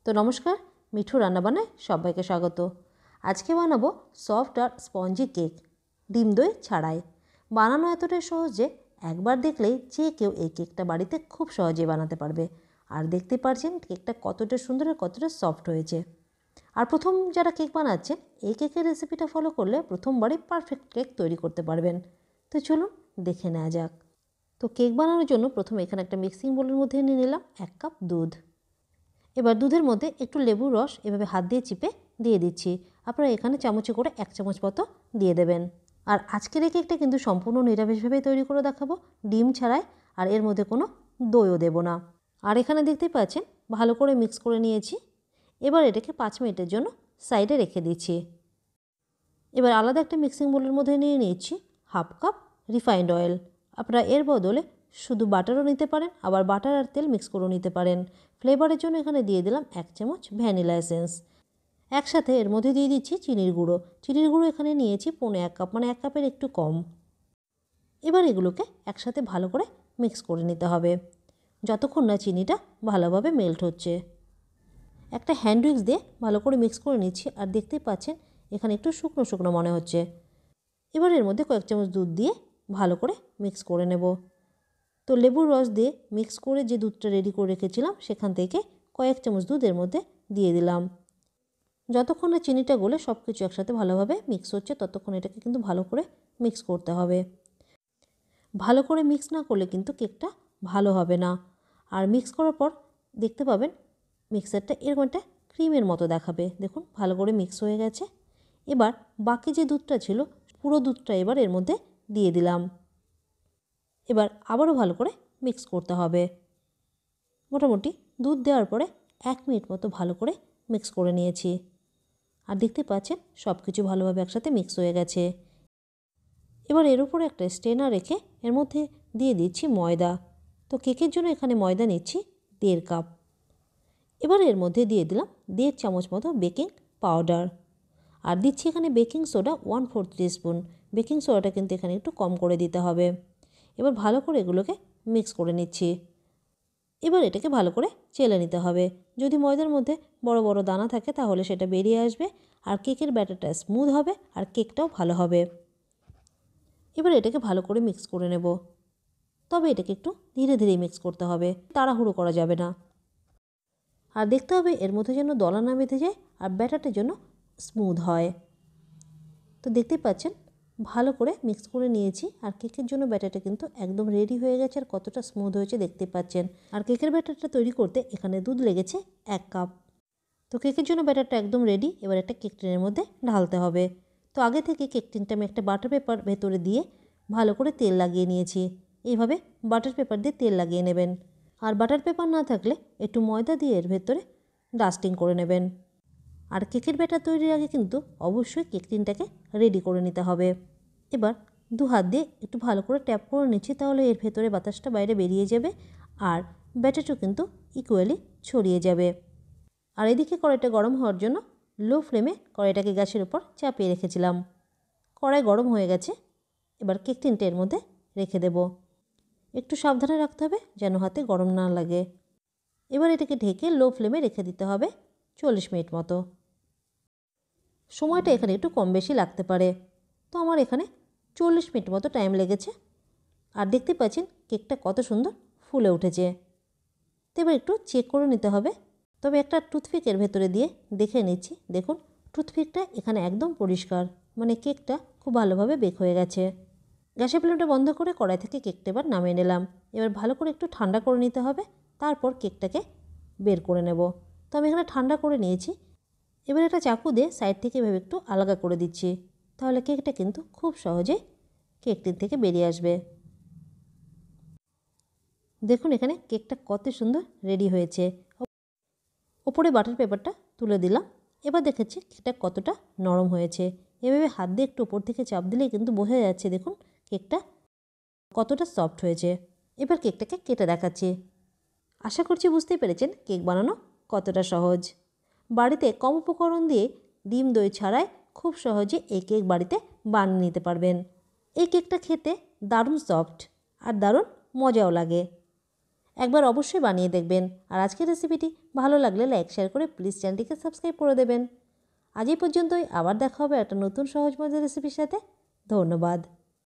তো নমস্কার, মিঠু রান্নাবান্নায় সবাইকে স্বাগত। আজকে বানাবো সফট আর স্পঞ্জি কেক, ডিম দই ছাড়াই। বানানো এতটাই সহজ যে একবার দেখলেই যে কেউ এই কেকটা বাড়িতে খুব সহজেই বানাতে পারবে। আর দেখতে পাচ্ছেন কেকটা কতটা সুন্দর আর কতটা সফট হয়েছে। আর প্রথম যারা কেক বানাচ্ছেন এই কেকের রেসিপিটা ফলো করলে প্রথমবারই পারফেক্ট কেক তৈরি করতে পারবেন। তো চলুন দেখে নেওয়া যাক। তো কেক বানানোর জন্য প্রথমে এখানে একটা মিক্সিং বোলের মধ্যে নিয়ে নিলাম 1 কাপ দুধ। এবার দুধের মধ্যে একটু লেবুর রস এভাবে হাত দিয়ে চিপে দিয়ে দিচ্ছি। আপনারা এখানে চামচে করে 1 চামচ মতো দিয়ে দেবেন। আর আজকের এই কেকটা কিন্তু সম্পূর্ণ নিরামিষভাবেই তৈরি করে দেখাবো, ডিম ছাড়াই। আর এর মধ্যে কোনো দইও দেব না। আর এখানে দেখতেই পাচ্ছেন ভালো করে মিক্স করে নিয়েছি। এবার এটাকে 5 মিনিটের জন্য সাইডে রেখে দিচ্ছি। এবার আলাদা একটা মিক্সিং বোলের মধ্যে নিয়ে নিচ্ছি 1/2 কাপ রিফাইন্ড অয়েল। আপনারা এর বদলে শুধু বাটারও নিতে পারেন, আবার বাটার আর তেল মিক্স করেও নিতে পারেন। ফ্লেভারের জন্য এখানে দিয়ে দিলাম 1 চামচ ভ্যানিলা এসেন্স। একসাথে এর মধ্যে দিয়ে দিচ্ছি চিনির গুঁড়ো। চিনির গুঁড়ো এখানে নিয়েছি 1/4 কাপ, মানে 1 কাপের একটু কম। এবার এগুলোকে একসাথে ভালো করে মিক্স করে নিতে হবে যতক্ষণ না চিনিটা ভালোভাবে মেল্ট হচ্ছে। একটা হ্যান্ড উইক্স দিয়ে ভালো করে মিক্স করে নিচ্ছি। আর দেখতেই পাচ্ছেন এখানে একটু শুকনো শুকনো মনে হচ্ছে। এবার এর মধ্যে কয়েক চামচ দুধ দিয়ে ভালো করে মিক্স করে নেব। তো লেবুর রস দিয়ে মিক্স করে যে দুধটা রেডি করে রেখেছিলাম সেখান থেকে কয়েক চামচ দুধ এর মধ্যে দিয়ে দিলাম। যতক্ষণ না চিনিটা গলে সব কিছু একসাথে ভালোভাবে মিক্স হচ্ছে ততক্ষণ এটাকে কিন্তু ভালো করে মিক্স করতে হবে। ভালো করে মিক্স না করলে কিন্তু কেকটা ভালো হবে না। আর মিক্স করার পর দেখতে পাবেন মিক্সারটা এরকম একটা ক্রিমের মতো দেখাবে। দেখুন ভালো করে মিক্স হয়ে গেছে। এবার বাকি যে দুধটা ছিল পুরো দুধটা এবার এর মধ্যে দিয়ে দিলাম। এবার আবারও ভালো করে মিক্স করতে হবে। মোটামুটি দুধ দেওয়ার পরে 1 মিনিট মতো ভালো করে মিক্স করে নিয়েছি। আর দেখতে পাচ্ছেন সব কিছু ভালোভাবে একসাথে মিক্স হয়ে গেছে। এবার এর উপরে একটা স্ট্রেনার রেখে এর মধ্যে দিয়ে দিচ্ছি ময়দা। তো কেকের জন্য এখানে ময়দা নিচ্ছি 1.5 কাপ। এবার এর মধ্যে দিয়ে দিলাম 1.5 চামচ মতো বেকিং পাউডার। আর দিচ্ছি এখানে বেকিং সোডা 1/4 টিস্পুন। বেকিং সোডাটা কিন্তু এখানে একটু কম করে দিতে হবে। এবার ভালো করে এগুলোকে মিক্স করে নিচ্ছি। এবার এটাকে ভালো করে চেলে নিতে হবে। যদি ময়দার মধ্যে বড় বড় দানা থাকে তাহলে সেটা বেরিয়ে আসবে। আর কেকের ব্যাটারটা স্মুথ হবে আর কেকটাও ভালো হবে। এবার এটাকে ভালো করে মিক্স করে নেব। তবে এটাকে একটু ধীরে ধীরে মিক্স করতে হবে, তাড়াহুড়ো করা যাবে না। আর দেখতে হবে এর মধ্যে যেন দলা না বেঁধে যায় আর ব্যাটারটার জন্য স্মুথ হয়। তো দেখতেই পাচ্ছেন ভালো করে মিক্স করে নিয়েছি। আর কেকের জন্য ব্যাটারটা কিন্তু একদম রেডি হয়ে গেছে। আর কতটা স্মুথ হয়েছে দেখতে পাচ্ছেন। আর কেকের ব্যাটারটা তৈরি করতে এখানে দুধ লেগেছে 1 কাপ। তো কেকের জন্য ব্যাটারটা একদম রেডি। এবার একটা কেক টিনের মধ্যে ঢালতে হবে। তো আগে থেকে কেক টিনটা আমি একটা বাটার পেপার ভেতরে দিয়ে ভালো করে তেল লাগিয়ে নিয়েছি। এইভাবে বাটার পেপার দিয়ে তেল লাগিয়ে নেবেন। আর বাটার পেপার না থাকলে একটু ময়দা দিয়ে এর ভেতরে ডাস্টিং করে নেবেন। আর কেকের ব্যাটার তৈরির আগে কিন্তু অবশ্যই কেক টিনটাকে রেডি করে নিতে হবে। এবার 2 হাত দিয়ে একটু ভালো করে ট্যাপ করে নিচ্ছি, তাহলে এর ভেতরে বাতাসটা বাইরে বেরিয়ে যাবে আর ব্যাটারটাও কিন্তু ইকুয়ালি ছড়িয়ে যাবে। আর এদিকে কড়াইটা গরম হওয়ার জন্য লো ফ্লেমে কড়াইটাকে গ্যাসের উপর চাপিয়ে রেখেছিলাম। কড়াই গরম হয়ে গেছে। এবার কেক টিনটা এর মধ্যে রেখে দেব। একটু সাবধানে রাখতে হবে যেন হাতে গরম না লাগে। এবার এটাকে ঢেকে লো ফ্লেমে রেখে দিতে হবে 40 মিনিট মতো। সময়টা এখানে একটু কম বেশি লাগতে পারে। তো আমার এখানে 40 মিনিট মতো টাইম লেগেছে। আর দেখতে পাচ্ছেন কেকটা কত সুন্দর ফুলে উঠেছে। তো এবার একটু চেক করে নিতে হবে। তবে একটা টুথপিকের ভেতরে দিয়ে দেখে নিচ্ছি। দেখুন টুথপিকটা এখানে একদম পরিষ্কার, মানে কেকটা খুব ভালোভাবে বেক হয়ে গেছে। গ্যাসের ফ্লেমটা বন্ধ করে কড়াই থেকে কেকটা এবার নামিয়ে নিলাম। এবার ভালো করে একটু ঠান্ডা করে নিতে হবে, তারপর কেকটাকে বের করে নেব। তো আমি এখানে ঠান্ডা করে নিয়েছি। এবার একটা চাকু দিয়ে সাইড থেকে এভাবে একটু আলাদা করে দিচ্ছি, তাহলে কেকটা কিন্তু খুব সহজেই কেক টিন থেকে বেরিয়ে আসবে। দেখুন এখানে কেকটা কত সুন্দর রেডি হয়েছে। ওপরে বাটার পেপারটা তুলে দিলাম। এবার দেখেছি কেকটা কতটা নরম হয়েছে। এভাবে হাত দিয়ে একটু ওপর থেকে চাপ দিলেই কিন্তু বোঝা যাচ্ছে দেখুন কেকটা কতটা সফট হয়েছে। এবার কেকটাকে কেটে দেখাচ্ছি। আশা করছি বুঝতেই পেরেছেন কেক বানানো কতটা সহজ। বাড়িতে কম উপকরণ দিয়ে ডিম দই ছাড়াই খুব সহজে এই কেক বাড়িতে বানিয়ে নিতে পারবেন। এই কেকটা খেতে দারুণ সফট আর দারুণ মজাও লাগে। একবার অবশ্যই বানিয়ে দেখবেন। আর আজকের রেসিপিটি ভালো লাগলে লাইক শেয়ার করে প্লিজ চ্যানেলটিকে সাবস্ক্রাইব করে দেবেন। আজ এই পর্যন্তই, আবার দেখা হবে একটা নতুন সহজ মজার রেসিপির সাথে। ধন্যবাদ।